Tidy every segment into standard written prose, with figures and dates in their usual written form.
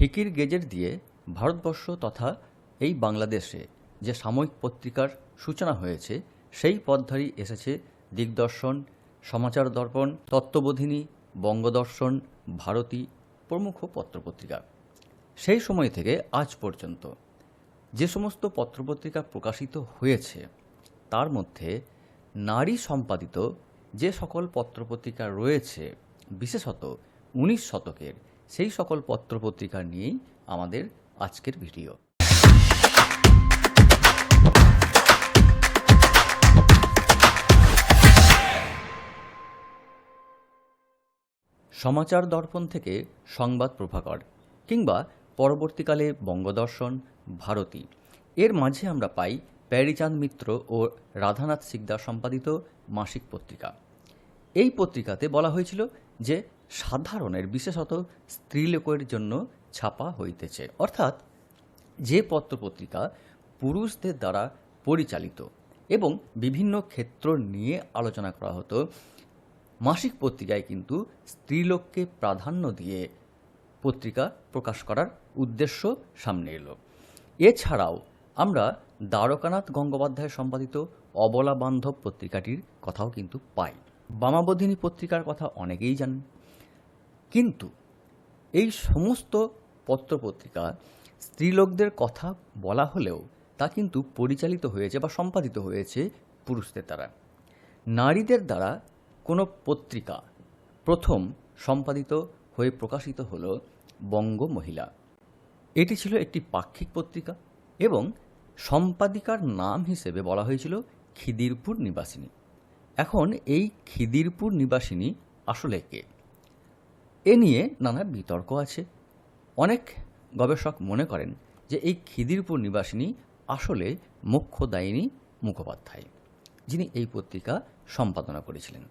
হিকির gazette দিয়ে ভারতবর্ষ তথা এই বাংলাদেশে যে সাময়িক পত্রিকার সূচনা হয়েছে সেই পথধারী এসেছে দিগদর্শন, সমাচার দর্পণ, তত্ত্ববোধিনী, বঙ্গদর্শন, ভারতী প্রমুখ পত্রপত্রিকা। সেই সময় থেকে আজ পর্যন্ত যে সমস্ত পত্রপত্রিকা প্রকাশিত হয়েছে তার মধ্যে নারী সম্পাদিত যে সকল পত্রপত্রিকা রয়েছে, বিশেষত 19 শতকের সেই সকল পত্রপত্রিকা নিয়েই আমাদের আজকের ভিডিও। সমাচার দর্পণ থেকে সংবাদ প্রভাকর কিংবা পরবর্তীকালে বঙ্গদর্শন, ভারতী, এর মাঝে আমরা পাই প্যারীচাঁদ মিত্র ও রাধানাথ সিকদার সম্পাদিত মাসিক পত্রিকা। এই পত্রিকাতে বলা হয়েছিল যে সাধারণের, বিশেষত স্ত্রীলোকের জন্য ছাপা হইতেছে, অর্থাৎ যে পত্রপত্রিকা পুরুষদের দ্বারা পরিচালিত এবং বিভিন্ন ক্ষেত্র নিয়ে আলোচনা করা হতো, মাসিক পত্রিকায় কিন্তু স্ত্রীলোককে প্রাধান্য দিয়ে পত্রিকা প্রকাশ করার উদ্দেশ্য সামনে এলো। এছাড়াও আমরা দ্বারকানাথ গঙ্গোপাধ্যায় সম্পাদিত অবলা বান্ধব পত্রিকাটির কথাও কিন্তু পাই। বামাবোধিনী পত্রিকার কথা অনেকেই জানেন, কিন্তু এই সমস্ত পত্রপত্রিকা স্ত্রীলোকদের কথা বলা হলেও তা কিন্তু পরিচালিত হয়েছে বা সম্পাদিত হয়েছে পুরুষদের দ্বারা। নারীদের দ্বারা কোনো পত্রিকা প্রথম সম্পাদিত হয়ে প্রকাশিত হল বঙ্গ মহিলা। এটি ছিল একটি পাক্ষিক পত্রিকা এবং সম্পাদিকার নাম হিসেবে বলা হয়েছিল খিদিরপুর নিবাসিনী। এখন এই খিদিরপুর নিবাসিনী আসলে কে, এ নিয়ে নানা বিতর্ক আছে। অনেক গবেষক মনে করেন যে এই খিদিরপুর নিবাসিনী আসলে মোক্ষদায়িনী মুখোপাধ্যায়, যিনি এই পত্রিকা সম্পাদনা করেছিলেন।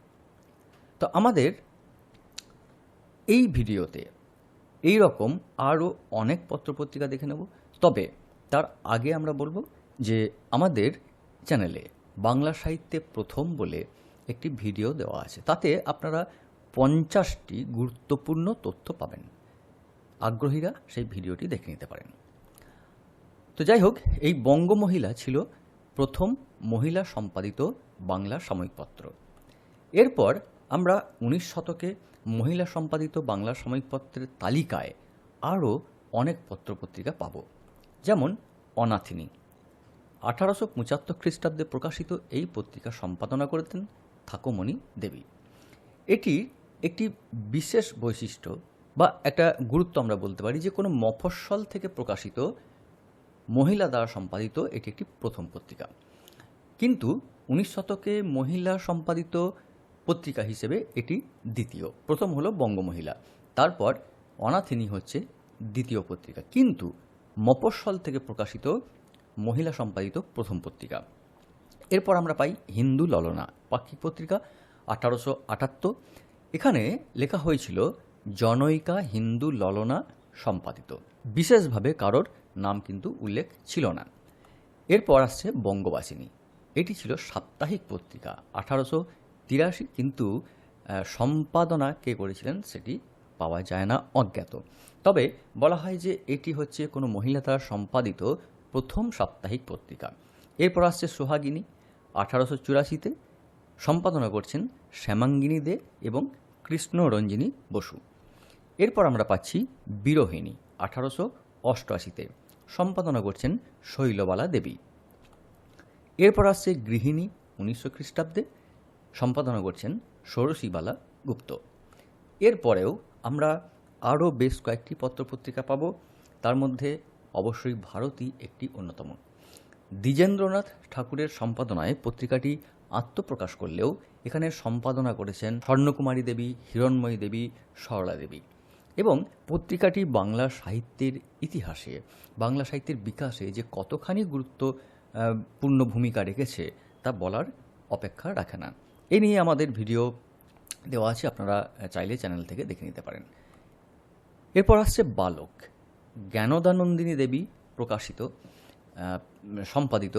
তো আমাদের এই ভিডিওতে এই রকম আরও অনেক পত্রপত্রিকা দেখে নেব। তবে তার আগে আমরা বলবো যে আমাদের চ্যানেলে বাংলা সাহিত্যে প্রথম বলে একটি ভিডিও দেওয়া আছে, তাতে আপনারা 50টি গুরুত্বপূর্ণ তথ্য পাবেন। আগ্রহীরা সেই ভিডিওটি দেখে নিতে পারেন। তো যাই হোক, এই বঙ্গমহিলা ছিল প্রথম মহিলা সম্পাদিত বাংলা সাময়িক পত্র। এরপর আমরা 19 শতকে মহিলা সম্পাদিত বাংলা সাময়িক পত্রের তালিকায় আরও অনেক পত্রপত্রিকা পাব, যেমন অনাথিনী। 1875 খ্রিস্টাব্দে প্রকাশিত এই পত্রিকা সম্পাদনা করেছেন থাকুমণি দেবী। এটির একটি বিশেষ বৈশিষ্ট্য বা একটা গুরুত্ব আমরা বলতে পারি যে কোনো মফস্বল থেকে প্রকাশিত মহিলা দ্বারা সম্পাদিত এটি একটি প্রথম পত্রিকা। কিন্তু 19 শতকে মহিলা সম্পাদিত পত্রিকা হিসেবে এটি দ্বিতীয়। প্রথম হলো বঙ্গমহিলা, তারপর অনাথিনী হচ্ছে দ্বিতীয় পত্রিকা, কিন্তু মফস্বল থেকে প্রকাশিত মহিলা সম্পাদিত প্রথম পত্রিকা। এরপর আমরা পাই হিন্দু ললনা, পাক্ষিক পত্রিকা, 1878। এখানে লেখা হয়েছিল জনৈকা হিন্দু ললনা সম্পাদিত, বিশেষভাবে কারোর নাম কিন্তু উল্লেখ ছিল না। এরপর আসছে বঙ্গবাসিনী, এটি ছিল সাপ্তাহিক পত্রিকা, 1883, কিন্তু সম্পাদনা কে করেছিলেন সেটি পাওয়া যায় না, অজ্ঞাত। তবে বলা হয় যে এটি হচ্ছে কোনো মহিলা দ্বারা সম্পাদিত প্রথম সাপ্তাহিক পত্রিকা। এরপর আসছে সোহাগিনী, 1884-তে সম্পাদনা করছেন শ্যামাঙ্গিনী দে এবং কৃষ্ণরঞ্জিনী বসু। এরপর আমরা পাচ্ছি বিরোহিণী, 1888-তে সম্পাদনা করছেন শৈলবালা দেবী। এরপর আসছে গৃহিণী, 1900 খ্রিস্টাব্দে সম্পাদনা করছেন ষোড়শীবালা গুপ্ত। এরপরেও আমরা আরও বেশ কয়েকটি পত্রপত্রিকা পাব, তার মধ্যে অবশ্যই ভারতী একটি অন্যতম। দ্বিজেন্দ্রনাথ ঠাকুরের সম্পাদনায় পত্রিকাটি আত্মপ্রকাশ করলেও এখানে সম্পাদনা করেছেন স্বর্ণকুমারী দেবী, হিরণময়ী দেবী, সরলা দেবী। এবং পত্রিকাটি বাংলা সাহিত্যের ইতিহাসে, বাংলা সাহিত্যের বিকাশে যে কতখানি গুরুত্বপূর্ণ ভূমিকা রেখেছে তা বলার অপেক্ষা রাখে না। এ নিয়ে আমাদের ভিডিও দেওয়া আছে, আপনারা চাইলে চ্যানেল থেকে দেখে নিতে পারেন। এরপর আসছে বালক, জ্ঞানদানন্দিনী দেবী প্রকাশিত সম্পাদিত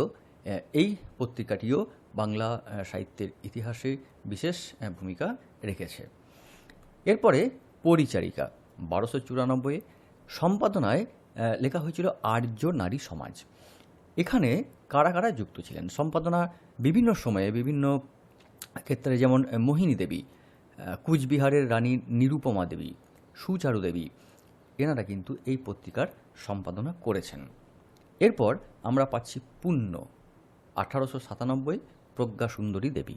এই পত্রিকাটিও বাংলা সাহিত্যের ইতিহাসে বিশেষ ভূমিকা রেখেছে। এরপরে পরিচারিকা, 1294-এ সম্পাদনায় লেখা হয়েছিল আর্য নারী সমাজ। এখানে কারা কারা যুক্ত ছিলেন? সম্পাদনা বিভিন্ন সময়ে বিভিন্ন ক্ষেত্রে, যেমন মোহিনী দেবী, কুচবিহারের রানী নিরুপমা দেবী, সুচারু দেবী, এনারা কিন্তু এই পত্রিকার সম্পাদনা করেছেন। এরপর আমরা পাচ্ছি পুণ্য, 1897 প্রজ্ঞা সুন্দরী দেবী,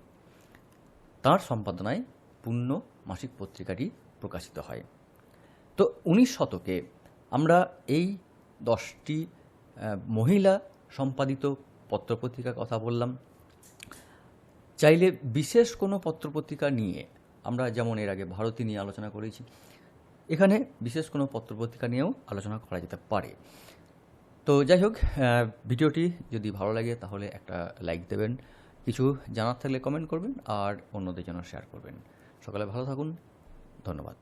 তাঁর সম্পাদনায় পুণ্য মাসিক পত্রিকাটি প্রকাশিত হয়। তো 19 শতকে আমরা এই 10টি মহিলা সম্পাদিত পত্রপত্রিকার কথা বললাম। চাইলে বিশেষ কোনো পত্রপত্রিকা নিয়ে, আমরা যেমন এর আগে ভারতী নিয়ে আলোচনা করেছি, এখানে বিশেষ কোনো পত্রপত্রিকা নিয়েও আলোচনা করা যেতে পারে। তো যাই হোক, ভিডিওটি যদি ভালো লাগে তাহলে একটা লাইক দেবেন, কিছু জানার থাকলে কমেন্ট করবেন, আর অন্যদের জন্য শেয়ার করবেন। সকালে ভালো থাকুন, ধন্যবাদ।